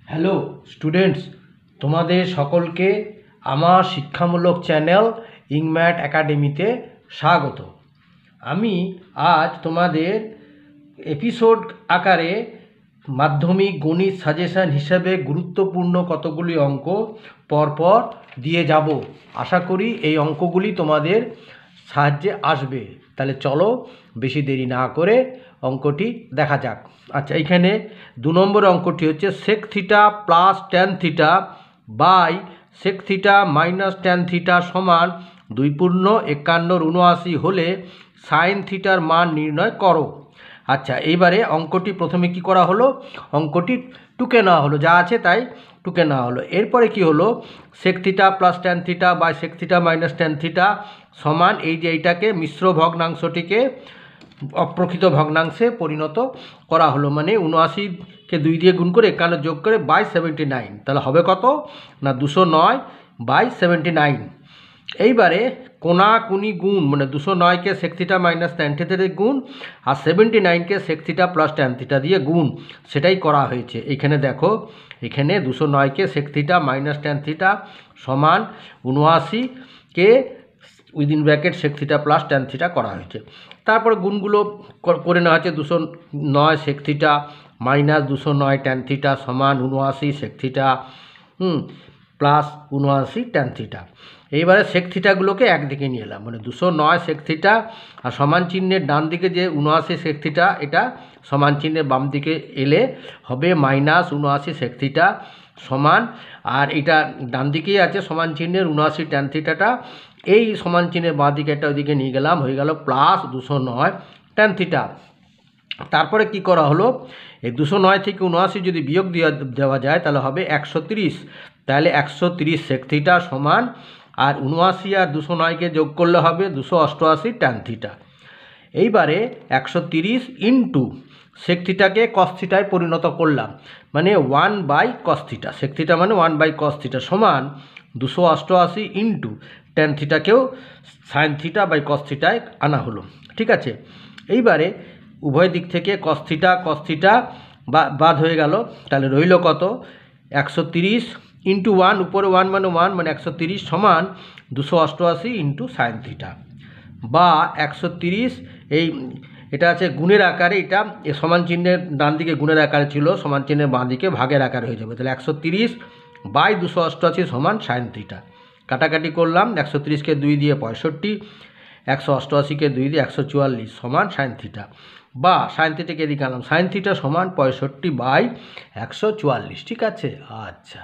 Hello students, তোমাদের সকলকে আমার শিক্ষামূলক চ্যানেল ইংম্যাট একাডেমিতে স্বাগত। আমি আজ তোমাদের এপিসোড আকারে মাধ্যমিক গণিত সাজেশন হিসাবে গুরুত্বপূর্ণ কতগুলি অঙ্ক পরপর দিয়ে যাব। আশা করি এই অঙ্কগুলি তোমাদের সাহায্যে আসবে। তাহলে চলো বেশি দেরি না করে অঙ্কটি দেখা যাক। আচ্ছা, এইখানে 2 নম্বর অঙ্কটি হচ্ছে sec theta plus tan theta by sec theta minus tan theta সমান 2·51 হলে সাইন থিটার মান নির্ণয় করো। আচ্ছা, এইবারে অঙ্কটি প্রথমে কি করা হলো, অঙ্কটি টুকে নেওয়া হলো, যা আছে তাই টুকে নেওয়া হলো। এরপরে কি হলো, sec theta plus tan theta by sec theta minus tan theta সমান এই যে এইটাকে মিশ্র ভগ্নাংশটিকে অপ্রকৃত ভগ্নাংশে পরিণত করা হলো, মানে 79কে 2 দিয়ে গুণ করে 51 যোগ করে বাই 79। তাহলে হবে কত না 209/79। এইবারে কোনাকুনি গুণ, মানে 209কে sec theta minus tan theta দিয়ে গুণ আর 79কে sec theta plus tan theta দিয়ে গুণ, সেটাই করা হয়েছে। এইখানে দেখো, এখানে 209কে sec theta minus tan theta সমান 79কে within bracket sec theta plus tan theta করা হয়েছে। তারপরে গুণগুলো করে নেওয়া হচ্ছে। 209 sec theta minus 209 tan theta সমান 79 sec theta plus 79 tan theta. এইবারে সেক থিটাগুলোকে একদিকে নিয়ে এলাম, মানে 209 সেক থিটা আর সমান চিহ্নের ডান দিকে যে 79 সেক থিটা, এটা সমান চিহ্নের বাম দিকে এলে হবে মাইনাস 79 সেক থিটা সমান, আর এটা ডান দিকেই আছে সমান চিহ্নের 79 ট্যান থিটাটা, এই সমান চিহ্নের বাঁ দিকে একটা ওইদিকে নিয়ে গেলাম, হয়ে গেল প্লাস 209 ট্যান থিটা। তারপরে কি করা হলো, এই 209 থেকে 79 যদি বিয়োগ দেওয়া যায় তাহলে হবে 130। তাহলে 130 সেক থিটা সমান, আর 79 আর 209কে যোগ করলে হবে 288 ট্যান থিটা। এইবারে 130 ইন্টু সেক থিটাকে কস থিটায় পরিণত করলাম, মানে 1/cos থিটা। সেক থিটা মানে 1/cos থিটা সমান 288 ইন্টু ট্যান থিটাকেও সাইন থিটা বাই কস থিটায় আনা হলো। ঠিক আছে, এইবারে উভয় দিক থেকে কস থিটা বাদ হয়ে গেল। তাহলে রইল কত, 130 ইন্টু 1, উপরে 1 মানে 1, মানে 130 সমান 288 ইন্টু সাইন থিটা, বা 130 এটা আছে গুণের আকারে, এটা সমান চিহ্নের ডান দিকে গুণের আকারে ছিল, সমান চিহ্নের বাঁ দিকে ভাগের আকারে হয়ে যাবে। তাহলে 130/288 সমান সাইন থিটা। কাটাকাটি করলাম, 130কে 2 দিয়ে 65, 188কে 2 দিয়ে 144 সমান সাইন থিটা, বা সাইন থিটাকে এদিকে আনলাম, সাইন থিটা সমান 65/144। ঠিক আছে, আচ্ছা।